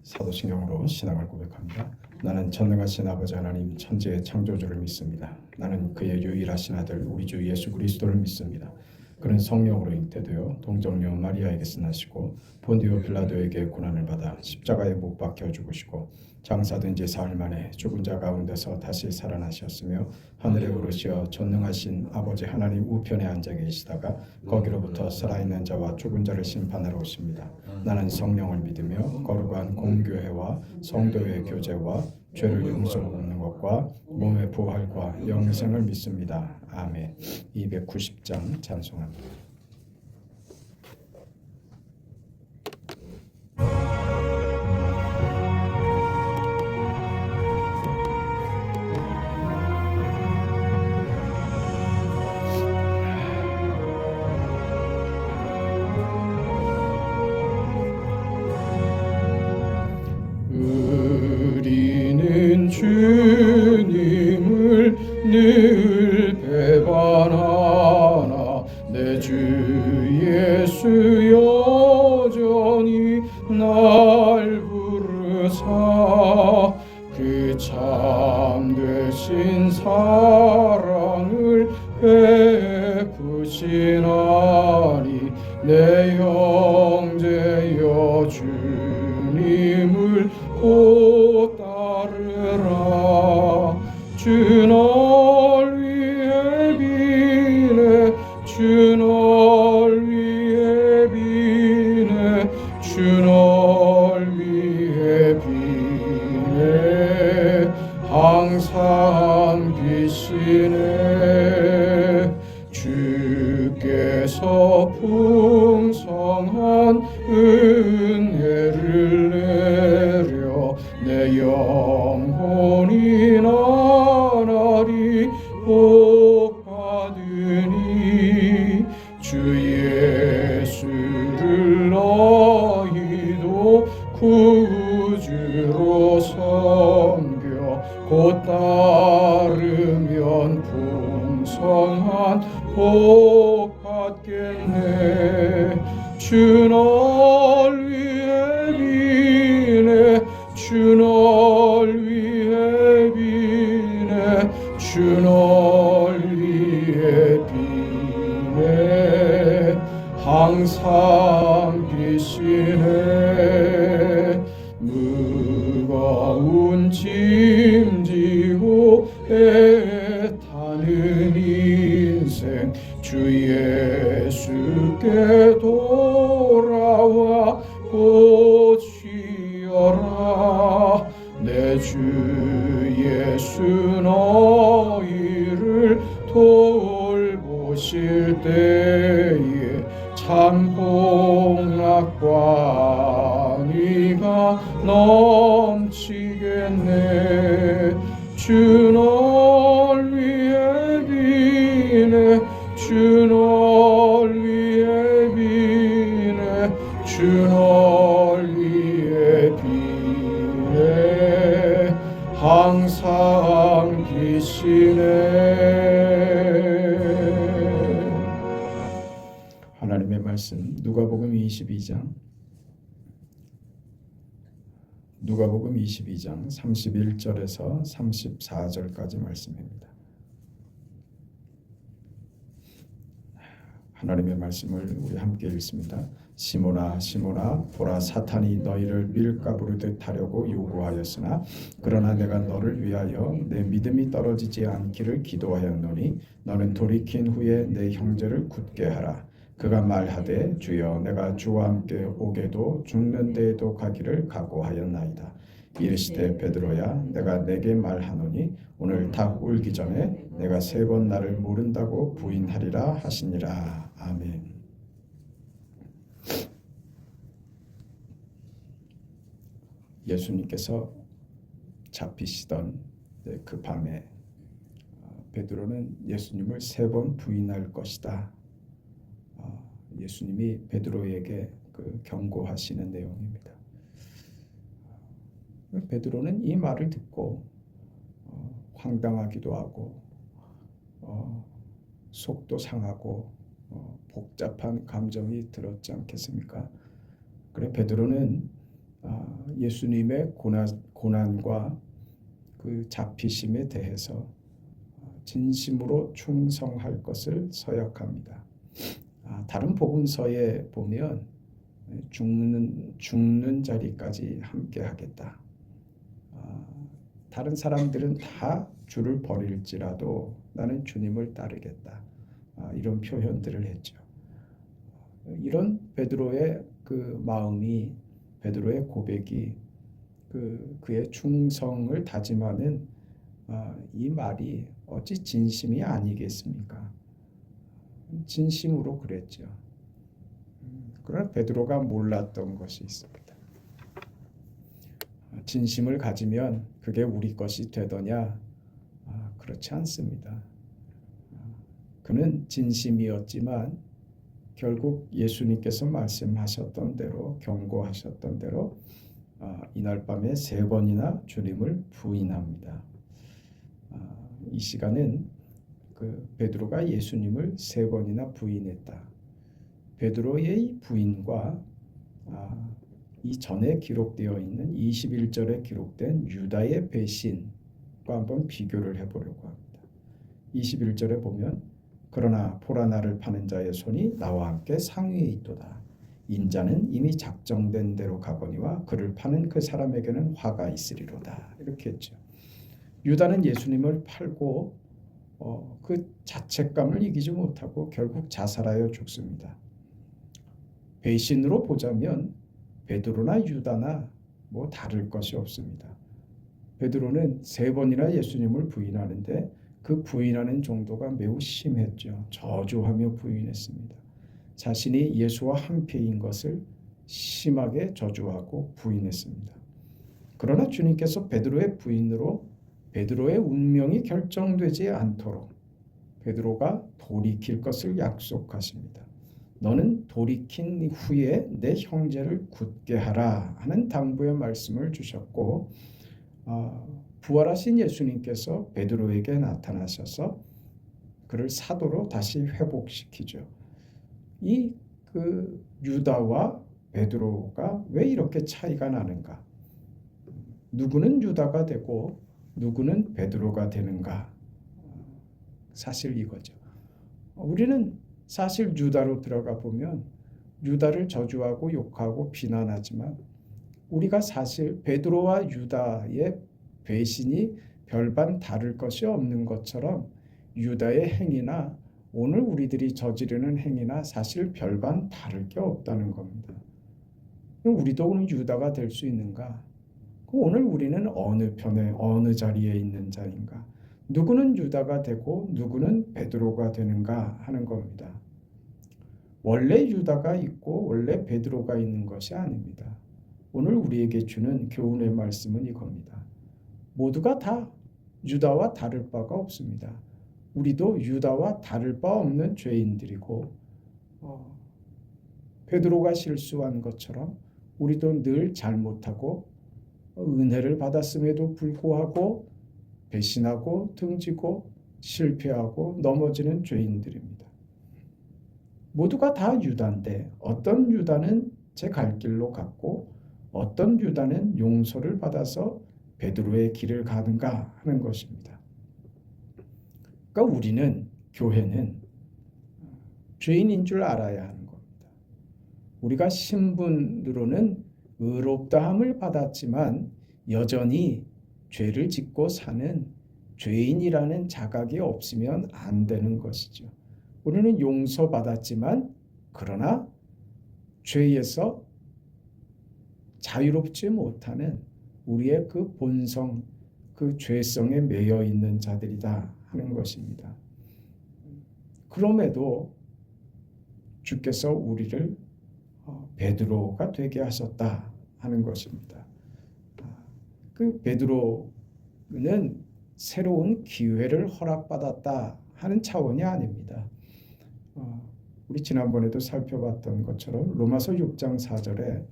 사도신경으로 신앙을 고백합니다. 나는 전능하신 아버지 하나님 천지의 창조주를 믿습니다. 나는 그의 유일하신 아들 우리 주 예수 그리스도를 믿습니다. 그는 성령으로 잉태되어 동정녀 마리아에게서 나시고 본디오 빌라도에게 고난을 받아 십자가에 못 박혀 죽으시고 장사된 지 사흘 만에 죽은 자 가운데서 다시 살아나셨으며 하늘에 오르시어 전능하신 아버지 하나님 우편에 앉아 계시다가 거기로부터 살아있는 자와 죽은 자를 심판하러 오십니다. 나는 성령을 믿으며 거룩한 공교회와 성도의 교제와 죄를 용서받는 것과 몸의 부활과 영생을 믿습니다. 아멘. 290장 찬송합니다. 우리는 주님을 늘 배반하나 내 주 예수 여전히 날 부르사 그 참되신 사랑을 베푸시나니 내 형제여 주님을 곧 따르라. 주 널 위해 비네 주 널 위해 비네 주 널 위해 비네 항상 비시네. 주께서 풍성한 은혜를 내려 내 영혼이 나날이 복받으니 주 예수를 너희도 구주로 섬겨 곧 따르면 풍성한 복 받겠네. 주 널 위해 비네 주 널 위해 비네 주 널 위해 비네 항상 비시네. 무거운 짐 지고 애타는 인생 주 예수께 돌아와 곧 쉬어라. 내 주 예수 너희를 돌보실 때에 참 복락과 네가 넘치겠네. 주 널 위해 비네 주 널 위해 비네 주 널 위해 비네 항상 비시네. 하나님의 말씀 누가복음 22장 31절에서 34절까지 말씀입니다. 하나님의 말씀을 우리 함께 읽습니다. 시몬아 시몬아 보라 사탄이 너희를 밀가부르듯 하려고 요구하였으나 그러나 내가 너를 위하여 내 믿음이 떨어지지 않기를 기도하였노니 너는 돌이킨 후에 내 형제를 굳게 하라. 그가 말하되 주여 내가 주와 함께 오게도 죽는 데에도 가기를 각오하였나이다. 이르시되 베드로야 내가 내게 말하노니 오늘 닭 울기 전에 내가 3번 나를 모른다고 부인하리라 하시니라. 아멘. 예수님께서 잡히시던 그 밤에 베드로는 예수님을 3번 부인할 것이다. 예수님이 베드로에게 경고하시는 내용입니다. 베드로는 이 말을 듣고 황당하기도 하고 속도 상하고 복잡한 감정이 들었지 않겠습니까? 그래 베드로는 예수님의 고난과 그 잡히심에 대해서 진심으로 충성할 것을 서약합니다. 다른 복음서에 보면 죽는 자리까지 함께 하겠다. 다른 사람들은 다 주를 버릴지라도 나는 주님을 따르겠다. 이런 표현들을 했죠. 이런 베드로의 그 마음이, 베드로의 고백이 그의 충성을 다짐하는 이 말이 어찌 진심이 아니겠습니까? 진심으로 그랬죠. 그러나 베드로가 몰랐던 것이 있습니다. 진심을 가지면 그게 우리 것이 되더냐? 그렇지 않습니다. 그는 진심이었지만 결국 예수님께서 말씀하셨던 대로, 경고하셨던 대로 이날 밤에 3번이나 주님을 부인합니다. 이 시간은 그 베드로가 예수님을 3번이나 부인했다. 베드로의 부인과 이 전에 기록되어 있는 21절에 기록된 유다의 배신과 한번 비교를 해보려고 합니다. 21절에 보면 그러나 보라 나를 파는 자의 손이 나와 함께 상위에 있도다. 인자는 이미 작정된 대로 가거니와 그를 파는 그 사람에게는 화가 있으리로다. 이렇게 했죠. 유다는 예수님을 팔고 그 자책감을 이기지 못하고 결국 자살하여 죽습니다. 배신으로 보자면 베드로나 유다나 뭐 다를 것이 없습니다. 베드로는 3번이나 예수님을 부인하는데 그 부인하는 정도가 매우 심했죠. 저주하며 부인했습니다. 자신이 예수와 한패인 것을 심하게 저주하고 부인했습니다. 그러나 주님께서 베드로의 부인으로 베드로의 운명이 결정되지 않도록 베드로가 돌이킬 것을 약속하십니다. 너는 돌이킨 후에 내 형제를 굳게 하라 하는 당부의 말씀을 주셨고 부활하신 예수님께서 베드로에게 나타나셔서 그를 사도로 다시 회복시키죠. 그 유다와 베드로가 왜 이렇게 차이가 나는가? 누구는 유다가 되고 누구는 베드로가 되는가? 사실 이거죠. 우리는 사실 유다로 들어가 보면 유다를 저주하고 욕하고 비난하지만 우리가 사실 베드로와 유다의 배신이 별반 다를 것이 없는 것처럼 유다의 행위나 오늘 우리들이 저지르는 행위나 사실 별반 다를 게 없다는 겁니다. 우리도 오늘 유다가 될 수 있는가? 오늘 우리는 어느 편에 어느 자리에 있는 자인가? 누구는 유다가 되고 누구는 베드로가 되는가 하는 겁니다. 원래 유다가 있고 원래 베드로가 있는 것이 아닙니다. 오늘 우리에게 주는 교훈의 말씀은 이겁니다. 모두가 다 유다와 다를 바가 없습니다. 우리도 유다와 다를 바 없는 죄인들이고 베드로가 실수한 것처럼 우리도 늘 잘못하고 은혜를 받았음에도 불구하고 배신하고 등지고 실패하고 넘어지는 죄인들입니다. 모두가 다 유다인데 어떤 유다는 제 갈 길로 갔고 어떤 유다는 용서를 받아서 베드로의 길을 가는가 하는 것입니다. 그러니까 우리는, 교회는 죄인인 줄 알아야 하는 겁니다. 우리가 신분으로는 의롭다함을 받았지만 여전히 죄를 짓고 사는 죄인이라는 자각이 없으면 안 되는 것이죠. 우리는 용서받았지만 그러나 죄에서 자유롭지 못하는 우리의 그 본성, 그 죄성에 매여 있는 자들이다 하는 것입니다. 그럼에도 주께서 우리를 베드로가 되게 하셨다 하는 것입니다. 그 베드로는 새로운 기회를 허락받았다 하는 차원이 아닙니다. 우리 지난번에도 살펴봤던 것처럼 로마서 6장 4절에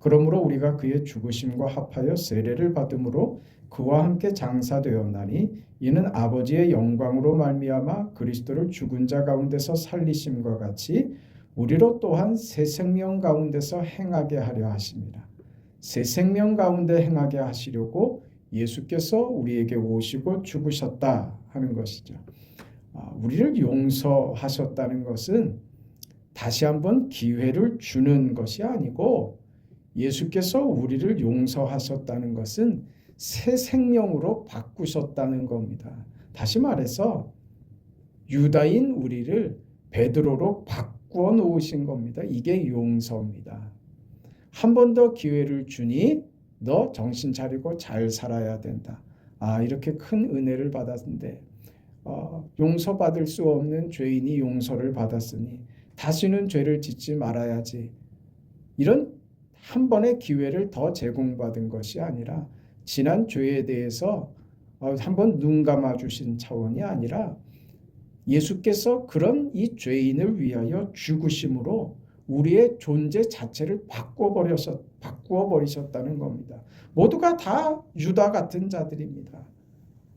그러므로 우리가 그의 죽으심과 합하여 세례를 받음으로 그와 함께 장사되었나니 이는 아버지의 영광으로 말미암아 그리스도를 죽은 자 가운데서 살리심과 같이 우리로 또한 새 생명 가운데서 행하게 하려 하심이라. 새 생명 가운데 행하게 하시려고 예수께서 우리에게 오시고 죽으셨다 하는 것이죠. 우리를 용서하셨다는 것은 다시 한번 기회를 주는 것이 아니고, 예수께서 우리를 용서하셨다는 것은 새 생명으로 바꾸셨다는 겁니다. 다시 말해서 유다인 우리를 베드로로 바꾸어 놓으신 겁니다. 이게 용서입니다. 한 번 더 기회를 주니 너 정신 차리고 잘 살아야 된다. 이렇게 큰 은혜를 받았는데 용서받을 수 없는 죄인이 용서를 받았으니 다시는 죄를 짓지 말아야지. 이런 한 번의 기회를 더 제공받은 것이 아니라, 지난 죄에 대해서 한번 눈 감아 주신 차원이 아니라, 예수께서 그런 이 죄인을 위하여 죽으심으로 우리의 존재 자체를 바꾸어 버리셨다는 겁니다. 모두가 다 유다 같은 자들입니다.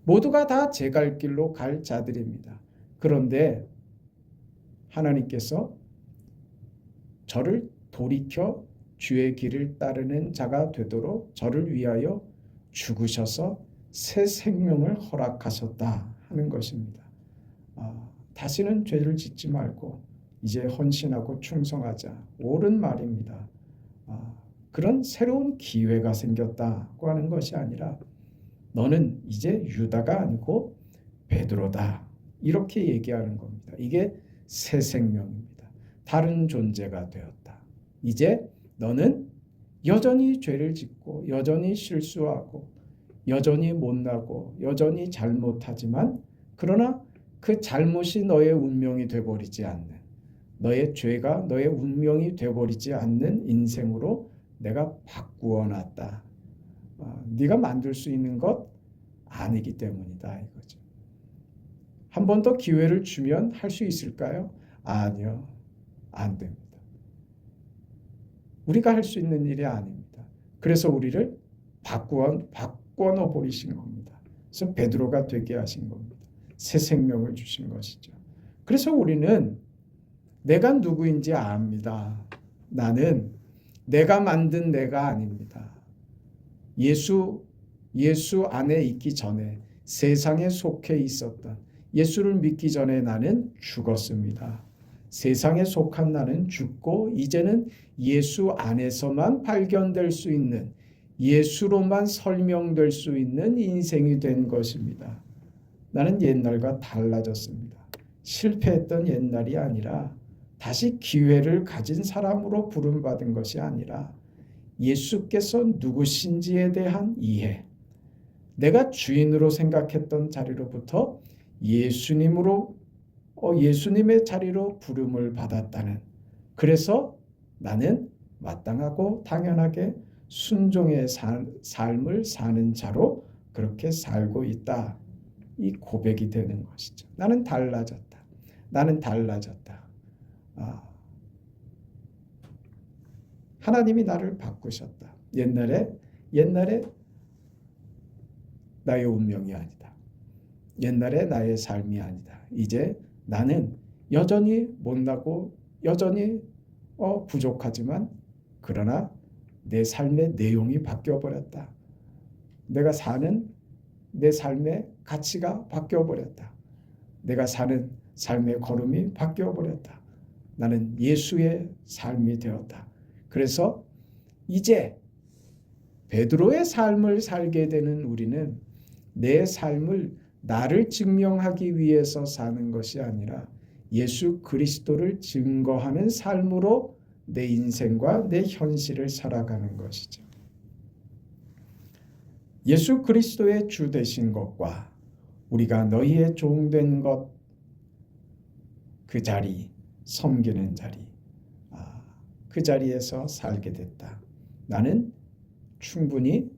모두가 다 제 갈 길로 갈 자들입니다. 그런데 하나님께서 저를 돌이켜 주의 길을 따르는 자가 되도록 저를 위하여 죽으셔서 새 생명을 허락하셨다 하는 것입니다. 다시는 죄를 짓지 말고 이제 헌신하고 충성하자. 옳은 말입니다. 그런 새로운 기회가 생겼다고 하는 것이 아니라, 너는 이제 유다가 아니고 베드로다, 이렇게 얘기하는 겁니다. 이게 새 생명입니다. 다른 존재가 되었다. 이제 너는 여전히 죄를 짓고 여전히 실수하고 여전히 못나고 여전히 잘못하지만, 그러나 그 잘못이 너의 운명이 되어버리지 않는, 너의 죄가 너의 운명이 되어버리지 않는 인생으로 내가 바꾸어 놨다. 네가 만들 수 있는 것 아니기 때문이다 이거죠. 한 번 더 기회를 주면 할 수 있을까요? 아니요, 안 됩니다. 우리가 할 수 있는 일이 아닙니다. 그래서 우리를 바꾸어 넣어 버리신 겁니다. 그래서 베드로가 되게 하신 겁니다. 새 생명을 주신 것이죠. 그래서 우리는 내가 누구인지 압니다. 나는 내가 만든 내가 아닙니다. 예수 안에 있기 전에, 세상에 속해 있었던, 예수를 믿기 전에 나는 죽었습니다. 세상에 속한 나는 죽고 이제는 예수 안에서만 발견될 수 있는, 예수로만 설명될 수 있는 인생이 된 것입니다. 나는 옛날과 달라졌습니다. 실패했던 옛날이 아니라 다시 기회를 가진 사람으로 부름받은 것이 아니라, 예수께서 누구신지에 대한 이해, 내가 주인으로 생각했던 자리로부터 예수님의 자리로 부름을 받았다는, 그래서 나는 마땅하고 당연하게 순종의 삶을 사는 자로 그렇게 살고 있다. 이 고백이 되는 것이죠. 나는 달라졌다. 나는 달라졌다. 하나님이 나를 바꾸셨다. 옛날에 나의 운명이 아니다. 옛날에 나의 삶이 아니다. 이제 나는 여전히 못나고 여전히 부족하지만, 그러나 내 삶의 내용이 바뀌어버렸다. 내가 사는 내 삶의 가치가 바뀌어버렸다. 내가 사는 삶의 걸음이 바뀌어버렸다. 나는 예수의 삶이 되었다. 그래서 이제 베드로의 삶을 살게 되는 우리는 내 삶을 나를 증명하기 위해서 사는 것이 아니라 예수 그리스도를 증거하는 삶으로 내 인생과 내 현실을 살아가는 것이죠. 예수 그리스도의 주 되신 것과 우리가 너희의 종 된 것, 그 자리, 섬기는 자리, 그 자리에서 살게 됐다. 나는 충분히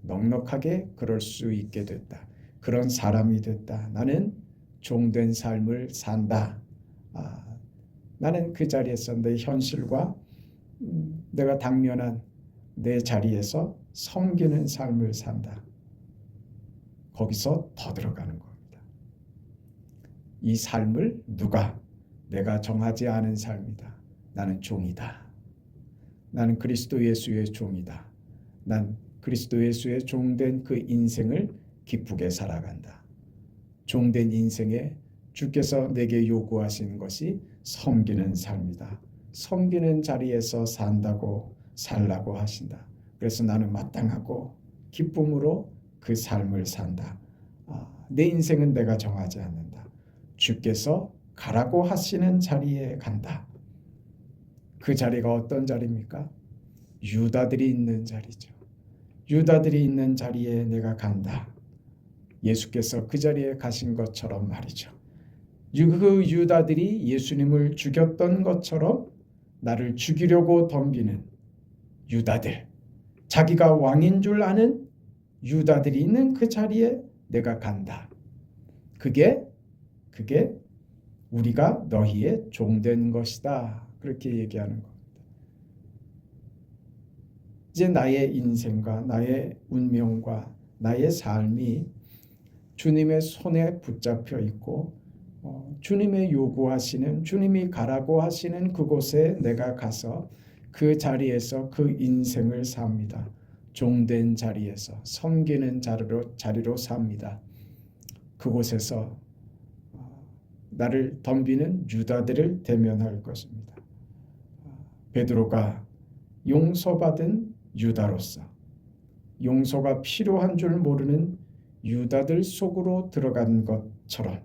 넉넉하게 그럴 수 있게 됐다. 그런 사람이 됐다. 나는 종된 삶을 산다. 나는 그 자리에서 내 현실과 내가 당면한 내 자리에서 섬기는 삶을 산다. 거기서 더 들어가는 겁니다. 이 삶을 내가 정하지 않은 삶이다. 나는 종이다. 나는 그리스도 예수의 종이다. 난 그리스도 예수의 종된 그 인생을 기쁘게 살아간다. 종된 인생에 주께서 내게 요구하시는 것이 섬기는 삶이다. 섬기는 자리에서 살라고 하신다. 그래서 나는 마땅하고 기쁨으로 그 삶을 산다. 내 인생은 내가 정하지 않는다. 주께서 가라고 하시는 자리에 간다. 그 자리가 어떤 자리입니까? 유다들이 있는 자리죠. 유다들이 있는 자리에 내가 간다. 예수께서 그 자리에 가신 것처럼 말이죠. 그 유다들이 예수님을 죽였던 것처럼 나를 죽이려고 덤비는 유다들, 자기가 왕인 줄 아는 유다들이 있는 그 자리에 내가 간다. 그게 우리가 너희의 종된 것이다. 그렇게 얘기하는 겁니다. 이제 나의 인생과 나의 운명과 나의 삶이 주님의 손에 붙잡혀 있고 주님의 요구하시는, 주님이 가라고 하시는 그곳에 내가 가서 그 자리에서 그 인생을 삽니다. 종된 자리에서 섬기는 자리로 삽니다. 그곳에서 나를 덤비는 유다들을 대면할 것입니다. 베드로가 용서받은 유다로서 용서가 필요한 줄 모르는 유다들 속으로 들어간 것처럼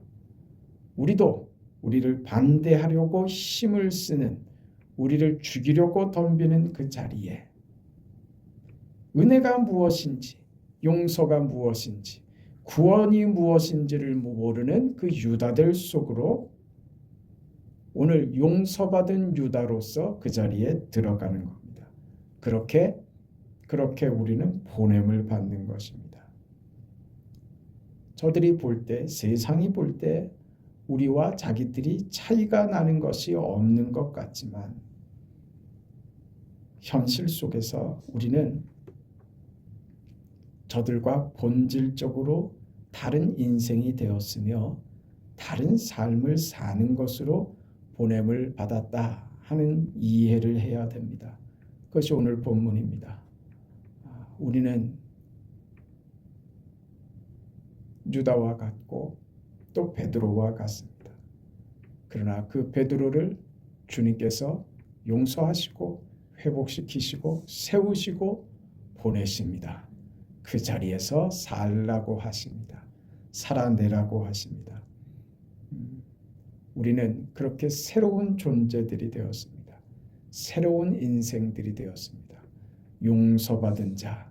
우리도 우리를 반대하려고 힘을 쓰는, 우리를 죽이려고 덤비는 그 자리에 은혜가 무엇인지, 용서가 무엇인지, 구원이 무엇인지를 모르는 그 유다들 속으로 오늘 용서받은 유다로서 그 자리에 들어가는 겁니다. 그렇게 우리는 보냄을 받는 것입니다. 저들이 볼 때, 세상이 볼 때 우리와 자기들이 차이가 나는 것이 없는 것 같지만 현실 속에서 우리는 저들과 본질적으로 다른 인생이 되었으며 다른 삶을 사는 것으로 보냄을 받았다 하는 이해를 해야 됩니다. 그것이 오늘 본문입니다. 우리는 유다와 같고 또 베드로와 같습니다. 그러나 그 베드로를 주님께서 용서하시고 회복시키시고 세우시고 보내십니다. 그 자리에서 살라고 하십니다. 살아내라고 하십니다. 우리는 그렇게 새로운 존재들이 되었습니다. 새로운 인생들이 되었습니다. 용서받은 자,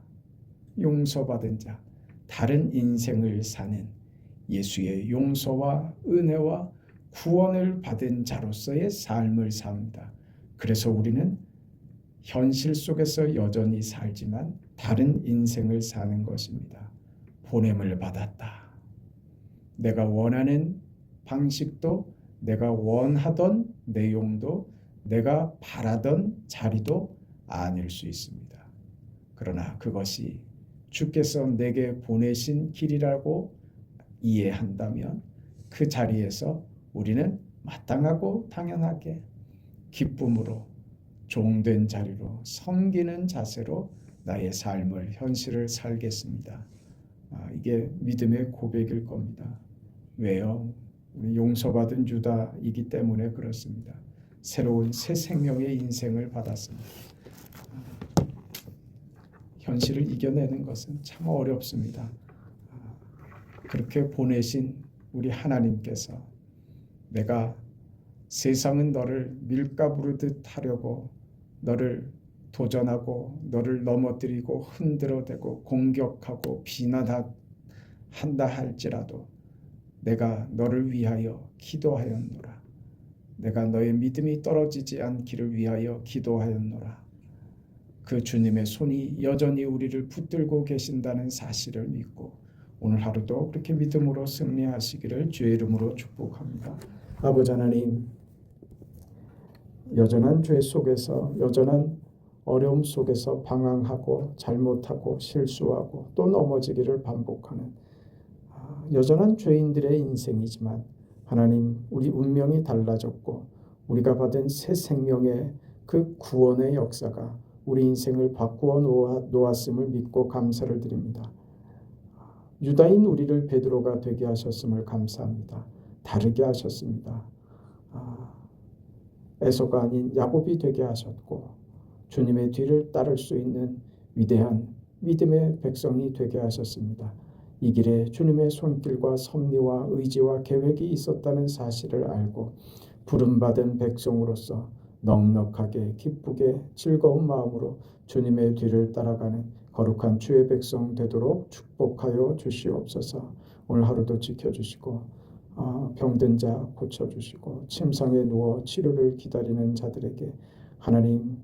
다른 인생을 사는 예수의 용서와 은혜와 구원을 받은 자로서의 삶을 삽니다. 그래서 우리는 현실 속에서 여전히 살지만 다른 인생을 사는 것입니다. 보냄을 받았다. 내가 원하는 방식도, 내가 원하던 내용도, 내가 바라던 자리도 아닐 수 있습니다. 그러나 그것이 주께서 내게 보내신 길이라고 이해한다면 그 자리에서 우리는 마땅하고 당연하게 기쁨으로 종된 자리로 섬기는 자세로 나의 삶을, 현실을 살겠습니다. 이게 믿음의 고백일 겁니다. 왜요? 우리 용서받은 유다이기 때문에 그렇습니다. 새로운 새 생명의 인생을 받았습니다. 현실을 이겨내는 것은 참 어렵습니다. 그렇게 보내신 우리 하나님께서 내가 세상은 너를 밀가 부르듯 하려고 너를 도전하고 너를 넘어뜨리고 흔들어대고 공격하고 비난한다 할지라도 내가 너를 위하여 기도하였노라. 내가 너의 믿음이 떨어지지 않기를 위하여 기도하였노라. 그 주님의 손이 여전히 우리를 붙들고 계신다는 사실을 믿고 오늘 하루도 그렇게 믿음으로 승리하시기를 주의 이름으로 축복합니다. 아버지 하나님, 여전한 죄 속에서, 여전한 어려움 속에서 방황하고 잘못하고 실수하고 또 넘어지기를 반복하는 여전한 죄인들의 인생이지만 하나님, 우리 운명이 달라졌고 우리가 받은 새 생명의 그 구원의 역사가 우리 인생을 바꾸어 놓았음을 믿고 감사를 드립니다. 유다인 우리를 베드로가 되게 하셨음을 감사합니다. 다르게 하셨습니다. 에서가 아닌 야곱이 되게 하셨고 주님의 뒤를 따를 수 있는 위대한 믿음의 백성이 되게 하셨습니다. 이 길에 주님의 손길과 섭리와 의지와 계획이 있었다는 사실을 알고 부름받은 백성으로서 넉넉하게 기쁘게 즐거운 마음으로 주님의 뒤를 따라가는 거룩한 주의 백성 되도록 축복하여 주시옵소서. 오늘 하루도 지켜주시고 병든 자 고쳐주시고 침상에 누워 치료를 기다리는 자들에게 하나님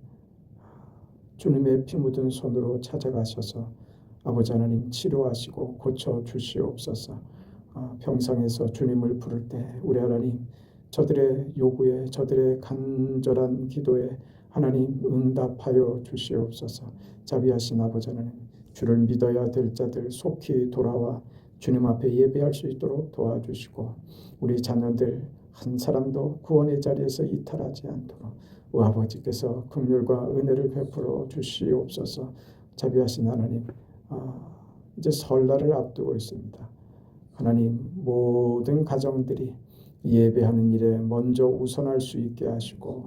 주님의 피 묻은 손으로 찾아가셔서 아버지 하나님 치료하시고 고쳐주시옵소서. 병상에서 주님을 부를 때 우리 하나님 저들의 요구에 저들의 간절한 기도에 하나님 응답하여 주시옵소서. 자비하신 아버지 하나님 주를 믿어야 될 자들 속히 돌아와 주님 앞에 예배할 수 있도록 도와주시고 우리 자녀들 한 사람도 구원의 자리에서 이탈하지 않도록 아버지께서 긍휼과 은혜를 베풀어 주시옵소서. 자비하신 하나님 이제 설날을 앞두고 있습니다. 하나님 모든 가정들이 예배하는 일에 먼저 우선할 수 있게 하시고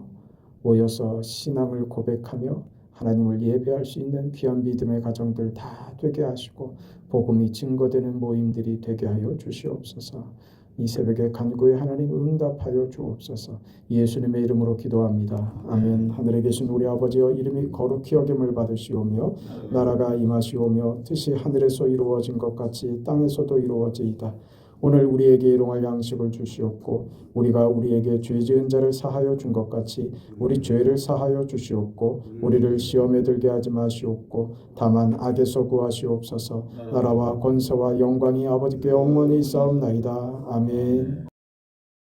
모여서 신앙을 고백하며 하나님을 예배할 수 있는 귀한 믿음의 가정들 다 되게 하시고 복음이 증거되는 모임들이 되게 하여 주시옵소서. 이 새벽에 간구에 하나님 응답하여 주옵소서. 예수님의 이름으로 기도합니다. 아멘. 하늘에 계신 우리 아버지여 이름이 거룩히 여김을 받으시오며 나라가 임하시오며 뜻이 하늘에서 이루어진 것 같이 땅에서도 이루어지이다. 오늘 우리에게 일용할 양식을 주시옵고 우리가 우리에게 죄 지은 자를 사하여 준 것 같이 우리 죄를 사하여 주시옵고 우리를 시험에 들게 하지 마시옵고 다만 악에서 구하시옵소서. 나라와 권세와 영광이 아버지께 영원히 있사옵나이다. 아멘.